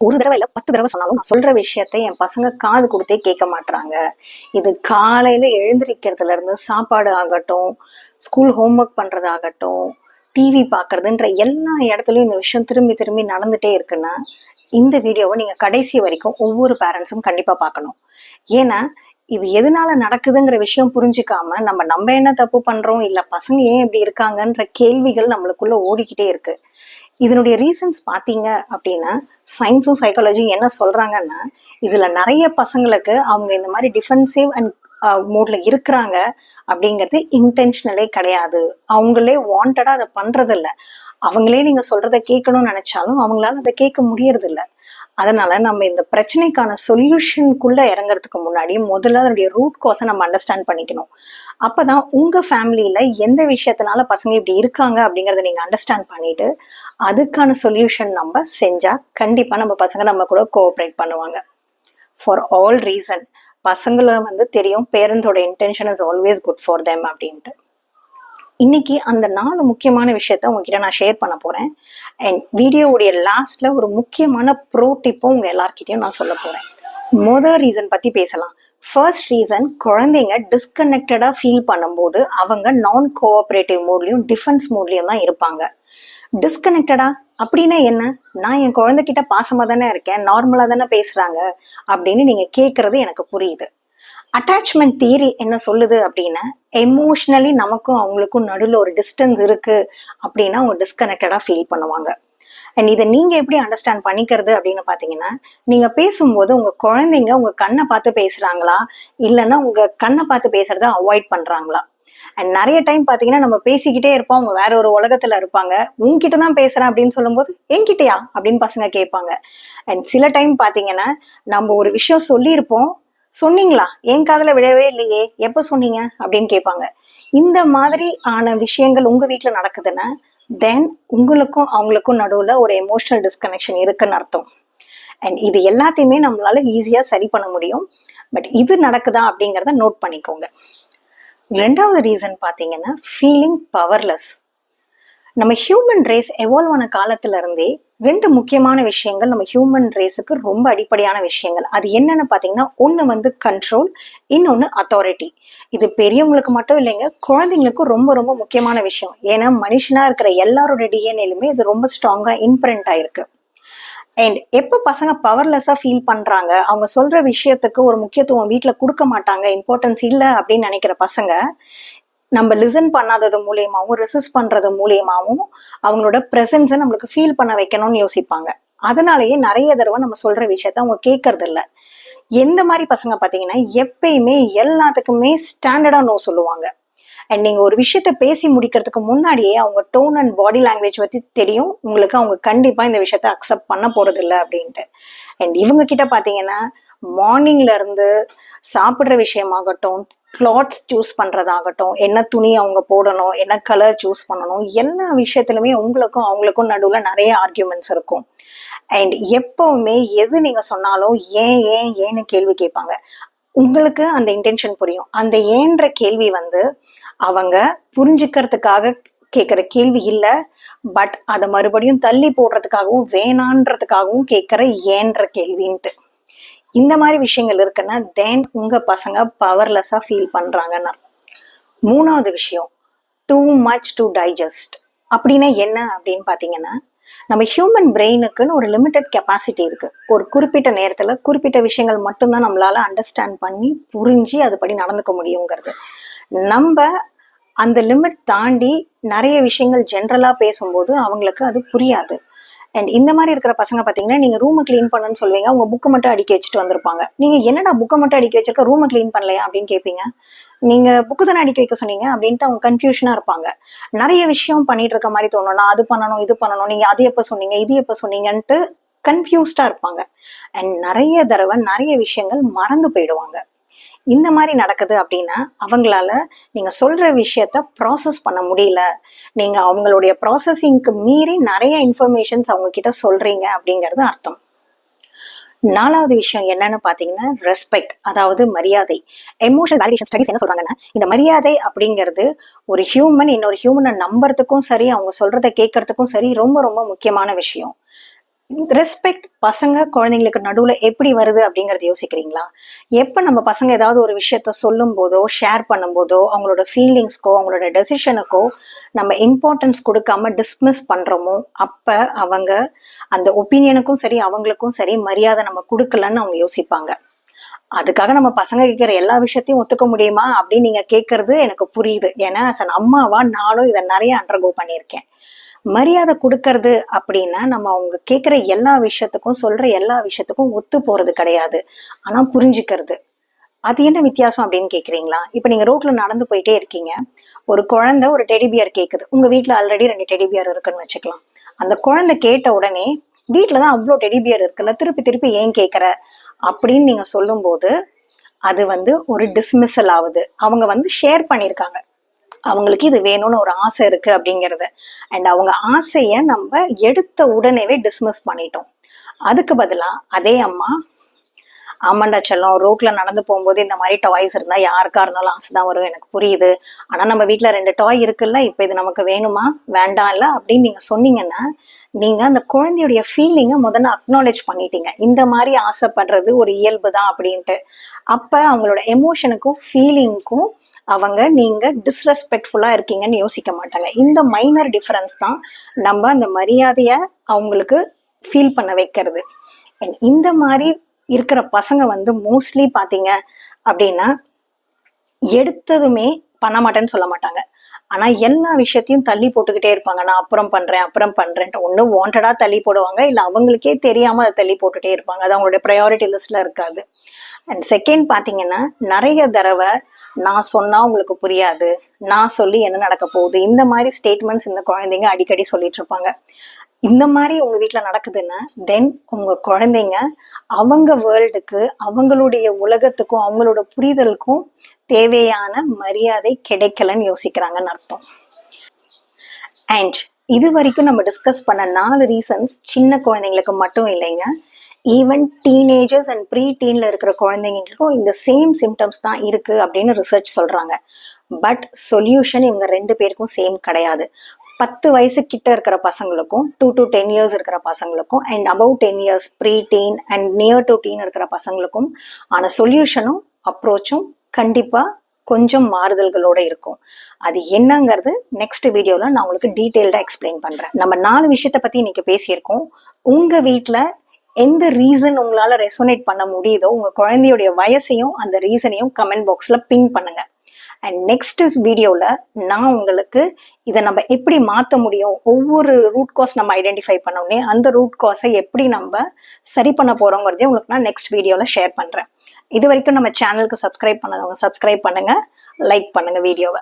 ஒரு தடவை இல்ல 10 தடவை சொன்னாலும் நான் சொல்ற விஷயத்தை என் பசங்க காது கொடுத்தே கேட்க மாட்றாங்க. இது காலையில எழுந்திரிக்கிறதுல இருந்து சாப்பாடு ஆகட்டும், ஸ்கூல் ஹோம்ஒர்க் பண்றதாகட்டும், டிவி பார்க்கறதுன்ற எல்லா இடத்துலயும் இந்த விஷயம் திரும்பி திரும்பி நடந்துட்டே இருக்குன்னா, இந்த வீடியோவை நீங்க கடைசி வரைக்கும் ஒவ்வொரு பேரண்ட்ஸும் கண்டிப்பா பார்க்கணும். ஏன்னா, இது எதனால நடக்குதுங்கிற விஷயம் புரிஞ்சுக்காம நம்ம என்ன தப்பு பண்றோம், இல்ல பசங்க ஏன் இப்படி இருக்காங்கன்ற கேள்விகள் நம்மளுக்குள்ள ஓடிக்கிட்டே இருக்கு. இதனுடைய ரீசன்ஸ் பார்த்தீங்க அப்படின்னா, சயின்ஸும் சைக்காலஜியும் என்ன சொல்றாங்கன்னா, இதுல நிறைய பசங்களுக்கு அவங்க இந்த மாதிரி டிஃபென்சிவ் அண்ட் மோட்ல இருக்கிறாங்க அப்படிங்கிறது இன்டென்ஷனலே கிடையாது. அவங்களே வாண்டடா அதை பண்றது இல்ல. அவங்களே நீங்க சொல்றத கேட்கணும்னு நினைச்சாலும் அவங்களால அதை கேட்க முடியறது இல்ல. அதனால நம்ம இந்த பிரச்சனைக்கான சொல்யூஷனுக்குள்ள இறங்குறதுக்கு முன்னாடி முதல்ல அதனுடைய ரூட் காஸை நம்ம அண்டர்ஸ்டாண்ட் பண்ணிக்கணும். அப்பதான் உங்க ஃபேமிலியில எந்த விஷயத்தினால பசங்க இப்படி இருக்காங்க அப்படிங்கறத நீங்க அண்டர்ஸ்டாண்ட் பண்ணிட்டு அதுக்கான சொல்யூஷன் நம்ம செஞ்சா கண்டிப்பா நம்ம பசங்க நம்ம கூட கோஆப்ரேட் பண்ணுவாங்க. ஃபார் ஆல் ரீசன் பசங்களை தெரியும் பேரண்ட்ஸோட intention is always good for them அப்படின்ட்டு. இன்னைக்கு அந்த 4 முக்கியமான விஷயத்த உங்ககிட்ட நான் ஷேர் பண்ண போறேன். அண்ட் வீடியோவுடைய லாஸ்ட்ல ஒரு முக்கியமான ப்ரோ டிப்பும் உங்க எல்லார்கிட்டயும் நான் சொல்ல போறேன். மொதல் ரீசன் பத்தி பேசலாம். ஃபர்ஸ்ட் ரீசன், குழந்தைங்க டிஸ்கனெக்டடா ஃபீல் பண்ணும்போது அவங்க நான் கோஆபரேட்டிவ் மோட்லயும் டிஃபென்ஸ் மோட்லயும் தான் இருப்பாங்க. டிஸ்கனெக்டடா அப்படின்னா என்ன? நான் என் குழந்தைகிட்ட பாசமா தானே இருக்கேன், நார்மலா தானே பேசுறாங்க அப்படின்னு நீங்க கேட்கறது எனக்கு புரியுது. அட்டாச்மெண்ட் தியரி என்ன சொல்லுது அப்படின்னா, எமோஷனலி நமக்கும் அவங்களுக்கும் நடுவில் ஒரு டிஸ்டன்ஸ் இருக்கு அப்படின்னா அவங்க டிஸ்கனெக்டடா ஃபீல் பண்ணுவாங்க. அண்ட் இதை நீங்க எப்படி அண்டர்ஸ்டாண்ட் பண்ணிக்கிறது அப்படின்னு பாத்தீங்கன்னா, நீங்க பேசும்போது உங்க குழந்தைங்க உங்க கண்ணை பார்த்து பேசுறாங்களா, இல்லைன்னா உங்க கண்ணை பார்த்து பேசுறத அவாய்ட் பண்றாங்களா? அண்ட் நிறைய டைம் பாத்தீங்கன்னா நம்ம பேசிக்கிட்டே இருப்போம், அவங்க வேற ஒரு உலகத்துல இருப்பாங்க. உங்ககிட்ட தான் பேசுறேன் அப்படின்னு சொல்லும்போது என்கிட்டயா அப்படின்னு பசங்க கேட்பாங்க. அண்ட் சில டைம் பாத்தீங்கன்னா நம்ம ஒரு விஷயம் சொல்லியிருப்போம், சொன்னீங்களா, என் காதுல விழவே இல்லையே, எப்ப சொன்னீங்க அப்படின்னு கேட்பாங்க. இந்த மாதிரி ஆன விஷயங்கள் உங்க வீட்டுல நடக்குதுன்னா தென் உங்களுக்கும் அவங்களுக்கும் நடுவுல ஒரு எமோஷனல் டிஸ்கனெக்ஷன் இருக்குன்னு அர்த்தம். அண்ட் இது எல்லாத்தையுமே நம்மளால ஈஸியா சரி பண்ண முடியும். பட் இது நடக்குதா அப்படிங்கிறத நோட் பண்ணிக்கோங்க. 2வது ரீசன் பாத்தீங்கன்னா, ஃபீலிங் பவர்லெஸ். நம்ம ஹியூமன் ரேஸ் எவால்வ் ஆன காலத்துல இருந்தே 2 முக்கியமான விஷயங்கள் நம்ம ஹியூமன் ரேஸுக்கு ரொம்ப அடிப்படையான விஷயங்கள். அது என்னன்னு பாத்தீங்கன்னா, ஒண்ணு கண்ட்ரோல், இன்னொன்னு அத்தாரிட்டி. இது பெரியவங்களுக்கு மட்டும் இல்லைங்க, குழந்தைங்களுக்கும் ரொம்ப ரொம்ப முக்கியமான விஷயம். ஏன்னா மனுஷனா இருக்கிற எல்லாரோட டிஎன்ஏலுமே இது ரொம்ப ஸ்ட்ராங்கா இம்ப்ரிண்ட் ஆயிருக்கு. அண்ட் எப்ப பசங்க பவர்லெஸ்ஸா ஃபீல் பண்றாங்க, அவங்க சொல்ற விஷயத்துக்கு ஒரு முக்கியத்துவம் வீட்டுல கொடுக்க மாட்டாங்க, இம்பார்ட்டன்ஸ் இல்ல அப்படின்னு நினைக்கிற பசங்க நம்ம லிசன் பண்ணாதது மூலியமாவும் ரெசிஸ்ட் பண்றது மூலியமாவும் அவங்களோட பிரசன்ஸை நம்மளுக்கு ஃபீல் பண்ண வைக்கணும்னு யோசிப்பாங்க. அதனாலயே நிறைய தடவை நம்ம சொல்ற விஷயத்த அவங்க கேட்கறது இல்ல. எந்த மாதிரி பசங்க பாத்தீங்கன்னா எப்பயுமே எல்லாத்துக்குமே ஸ்டாண்டர்டா நோ சொல்லுவாங்க. அண்ட் நீங்க ஒரு விஷயத்த பேசி முடிக்கிறதுக்கு முன்னாடியே அவங்க டோன் அண்ட் பாடி லாங்குவேஜ் பத்தி தெரியும் உங்களுக்கு, அவங்க கண்டிப்பா இந்த விஷயத்த அக்செப்ட் பண்ண போறது இல்லை அப்படின்ட்டு. அண்ட் இவங்க கிட்ட பாத்தீங்கன்னா மார்னிங்ல இருந்து சாப்பிடுற விஷயமாகட்டும், கிளாத்ஸ் சூஸ் பண்றதாகட்டும், என்ன துணி அவங்க போடணும், என்ன கலர் சூஸ் பண்ணணும், எல்லா விஷயத்திலுமே உங்களுக்கும் அவங்களுக்கும் நடுவுல நிறைய ஆர்கியூமெண்ட்ஸ் இருக்கும். அண்ட் எப்பவுமே எது நீங்க சொன்னாலும் ஏன் ஏன் ஏன்னு கேள்வி கேட்பாங்க. உங்களுக்கு அந்த இன்டென்ஷன் புரியும். அந்த ஏன்ற கேள்வி அவங்க புரிஞ்சுக்கிறதுக்காக கேட்கிற கேள்வி இல்ல, பட் அதை மறுபடியும் தள்ளி போடுறதுக்காகவும் வேணான்றதுக்காகவும் கேட்கிற ஏன்ற கேள்வின்ட்டு. இந்த மாதிரி விஷயங்கள் இருக்குன்னா தென் உங்க பசங்க பவர்லெஸ்ஸா ஃபீல் பண்றாங்கன்னா. 3வது விஷயம், டூ மச் டு டைஜஸ்ட். அப்படின்னா என்ன அப்படின்னு பாத்தீங்கன்னா, நம்ம ஹியூமன் பிரெயினுக்குன்னு ஒரு லிமிட்டட் கெப்பாசிட்டி இருக்கு. ஒரு குறிப்பிட்ட நேரத்துல குறிப்பிட்ட விஷயங்கள் மட்டும்தான் நம்மளால அண்டர்ஸ்டாண்ட் பண்ணி புரிஞ்சு அதுபடி நடந்துக்க முடியுங்கிறது. நம்ம அந்த லிமிட் தாண்டி நிறைய விஷயங்கள் ஜென்ரலா பேசும்போது அவங்களுக்கு அது புரியாது. அண்ட் இந்த மாதிரி இருக்கிற பசங்க பாத்தீங்கன்னா, நீங்க ரூமை கிளீன் பண்ணுன்னு சொல்லுவீங்க, உங்க புக்கை மட்டும் அடிக்க வச்சுட்டு வந்திருப்பாங்க. நீங்க என்னடா புக்கை மட்டும் அடிக்க வச்சிருக்க, ரூமை கிளீன் பண்ணலையா அப்படின்னு கேட்பீங்க. நீங்க புக்கு தானே அடிக்க வைக்க சொன்னீங்க அப்படின்ட்டு அவங்க கன்ஃபியூஷனா இருப்பாங்க. நிறைய விஷயம் பண்ணிட்டு இருக்க மாதிரி தோணும், நான் அது பண்ணணும் இது பண்ணணும், நீங்க அது எப்ப சொன்னீங்க இது எப்ப சொன்னீங்கன்ட்டு கன்ஃபியூஸ்டா இருப்பாங்க. அண்ட் நிறைய தடவை நிறைய விஷயங்கள் மறந்து போயிடுவாங்க. இந்த மாதிரி நடக்குது அப்படின்னா அவங்களால நீங்க சொல்ற விஷயத்த ப்ராசஸ் பண்ண முடியல, நீங்க அவங்களுடைய ப்ராசஸிங்க்கு மீறி நிறைய இன்ஃபர்மேஷன்ஸ் அவங்க கிட்ட சொல்றீங்க அப்படிங்கிறது அர்த்தம். 4வது விஷயம் என்னன்னு பாத்தீங்கன்னா, ரெஸ்பெக்ட், அதாவது மரியாதை. எமோஷனல் வேலிடேஷன் ஸ்டடிஸ் என்ன சொல்றாங்கன்னா, இந்த மரியாதை அப்படிங்கிறது ஒரு ஹியூமன் இன்னொரு ஹியூமனை நம்புறதுக்கும் சரி, அவங்க சொல்றதை கேட்கறதுக்கும் சரி ரொம்ப ரொம்ப முக்கியமான விஷயம். ரெஸ்பெக்ட் பசங்க குழந்தைங்களுக்கு நடுவுல எப்படி வருது அப்படிங்கறது யோசிக்கிறீங்களா? எப்ப நம்ம பசங்க ஏதாவது ஒரு விஷயத்த சொல்லும் போதோ, ஷேர் பண்ணும் போதோ, அவங்களோட ஃபீலிங்ஸ்க்கோ, அவங்களோட டெசிஷனுக்கோ நம்ம இம்பார்ட்டன்ஸ் கொடுக்காம டிஸ்மிஸ் பண்றோமோ, அப்ப அவங்க அந்த ஒப்பீனியனுக்கும் சரி, அவங்களுக்கும் சரி மரியாதை நம்ம கொடுக்கலன்னு அவங்க யோசிப்பாங்க. அதுக்காக நம்ம பசங்க கேட்கிற எல்லா விஷயத்தையும் ஒத்துக்க முடியுமா அப்படின்னு நீங்க கேட்கறது எனக்கு புரியுது. ஏன்னா as an அம்மாவா நானும் இதை நிறைய அண்டர்கோ பண்ணியிருக்கேன். மரியாதை கொடுக்கறது அப்படின்னா நம்ம அவங்க கேட்கிற எல்லா விஷயத்துக்கும் சொல்ற எல்லா விஷயத்துக்கும் ஒத்து போறது கிடையாது. ஆனா புரிஞ்சுக்கிறது. அது என்ன வித்தியாசம் அப்படின்னு கேக்குறீங்களா? இப்ப நீங்க ரோட்ல நடந்து போயிட்டே இருக்கீங்க. ஒரு குழந்தை ஒரு டெடி பியர் கேக்குது. உங்க வீட்ல ஆல்ரெடி 2 டெடி பியர் இருக்குன்னு வச்சுக்கலாம். அந்த குழந்தை கேட்ட உடனே வீட்டுலதான் அவ்வளோ டெடி பியர் இருக்குல்ல, திருப்பி திருப்பி ஏன் கேக்குற அப்படின்னு நீங்க சொல்லும் போது அது ஒரு டிஸ்மிசல் ஆகுது. அவங்க ஷேர் பண்ணிருக்காங்க அவங்களுக்கு இது வேணும்னு ஒரு ஆசை இருக்கு அப்படிங்கறது. அண்ட் அவங்க ஆசைய நம்ம எடுத்த உடனேவே டிஸ்மிஸ் பண்ணிட்டோம். அதுக்கு பதிலா அதே அம்மா, ஆமாண்டா செல்லம், ரோட்ல நடந்து போகும்போது இந்த மாதிரி டாய்ஸ் இருந்தா யாருக்கா இருந்தாலும் ஆசைதான் வரும், எனக்கு புரியுது. ஆனா நம்ம வீட்டுல 2 டாய் இருக்குல்ல, இப்ப இது நமக்கு வேணுமா வேண்டாம் இல்ல அப்படின்னு நீங்க சொன்னீங்கன்னா, நீங்க அந்த குழந்தையுடைய ஃபீலிங்க முதல்ல அக்னாலேஜ் பண்ணிட்டீங்க. இந்த மாதிரி ஆசைப்படுறது ஒரு இயல்பு தான் அப்படின்ட்டு. அப்ப அவங்களோட எமோஷனுக்கும் ஃபீலிங்க்கும் நீங்க டிஸ்ரெஸ்பெக்ட்ஃபுல்லா இருக்கீங்கன்னு யோசிக்க மாட்டாங்க. இந்த மைனர் டிஃபரன்ஸ் தான் நம்ம அந்த மரியாதைய அவங்களுக்கு ஃபீல் பண்ண வைக்கிறது. இந்த மாதிரி இருக்கிற பசங்க மோஸ்ட்லி பாத்தீங்க அப்படின்னா எடுத்ததுமே பண்ண மாட்டேன்னு சொல்ல மாட்டாங்க. ஆனா எல்லா விஷயத்தையும் தள்ளி போட்டுக்கிட்டே இருப்பாங்க. நான் அப்புறம் பண்றேன்ட்டு. ஒண்ணு வாண்டடா தள்ளி போடுவாங்க, இல்ல அவங்களுக்கே தெரியாம அதை தள்ளி போட்டுட்டே இருப்பாங்க. அது அவங்களுடைய ப்ரையாரிட்டி லிஸ்ட்ல இருக்காது. அண்ட் செகண்ட் பாத்தீங்கன்னா, நிறைய தடவை நான் சொன்னா உங்களுக்கு புரியாது, நான் சொல்லி என்ன நடக்க போகுது, இந்த மாதிரி ஸ்டேட்மெண்ட்ஸ் இந்த குழந்தைங்க அடிக்கடி சொல்லிட்டு இருப்பாங்க. இந்த மாதிரி உங்க வீட்டுல நடக்குதுன்னா தென் உங்க குழந்தைங்க அவங்க வேர்ல்டுக்கு, அவங்களுடைய உலகத்துக்கும், அவங்களோட புரிதலுக்கும் தேவையான மரியாதை கிடைக்கலன்னு யோசிக்கிறாங்கன்னு அர்த்தம். அண்ட் இது வரைக்கும் நம்ம டிஸ்கஸ் பண்ண 4 ரீசன்ஸ் சின்ன குழந்தைங்களுக்கு மட்டும் இல்லைங்க, ஈவன் டீனேஜர்ஸ் அண்ட் ப்ரீ டீன்ல இருக்கிற குழந்தைங்களுக்கும் இந்த சேம் சிம்டம்ஸ் தான் இருக்கு அப்படின்னு ரிசர்ச் சொல்றாங்க. பட் சொல்யூஷன் இவங்க 2 பேருக்கும் சேம் கிடையாது. 10 வயசு கிட்ட இருக்கிற பசங்களுக்கும் 2 to 10 years இருக்கிற பசங்களுக்கும் and above 10 years pre teen and near to teen இருக்கிற பசங்களுக்கும் ஆன சொல்யூஷனும் அப்ரோச்சும் கண்டிப்பா கொஞ்சம் மாறுதல்களோட இருக்கும். அது என்னங்கிறது நெக்ஸ்ட் வீடியோல நான் உங்களுக்கு டீட்டெயில்டா எக்ஸ்பிளைன் பண்றேன். நம்ம 4 விஷயத்த பத்தி இன்னைக்கு பேசியிருக்கோம். உங்க வீட்டுல எந்த ரீசன் உங்களால ரெசோனேட் பண்ண முடியுதோ, உங்க குழந்தையுடைய வயசையும் அந்த ரீசனையும் கமெண்ட் பாக்ஸ்ல பின் பண்ணுங்க. அண்ட் நெக்ஸ்ட் வீடியோல நான் உங்களுக்கு இதை நம்ம எப்படி மாற்ற முடியும், ஒவ்வொரு ரூட் காஸ் நம்ம ஐடென்டிஃபை பண்ணோடனே அந்த ரூட் காஸை எப்படி நம்ம சரி பண்ண போறோங்கிறதையும் உங்களுக்கு நான் நெக்ஸ்ட் வீடியோல ஷேர் பண்றேன். இது வரைக்கும் நம்ம சேனலுக்கு சப்ஸ்கிரைப் பண்ணாதவங்க சப்ஸ்கிரைப் பண்ணுங்க, லைக் பண்ணுங்க வீடியோவை.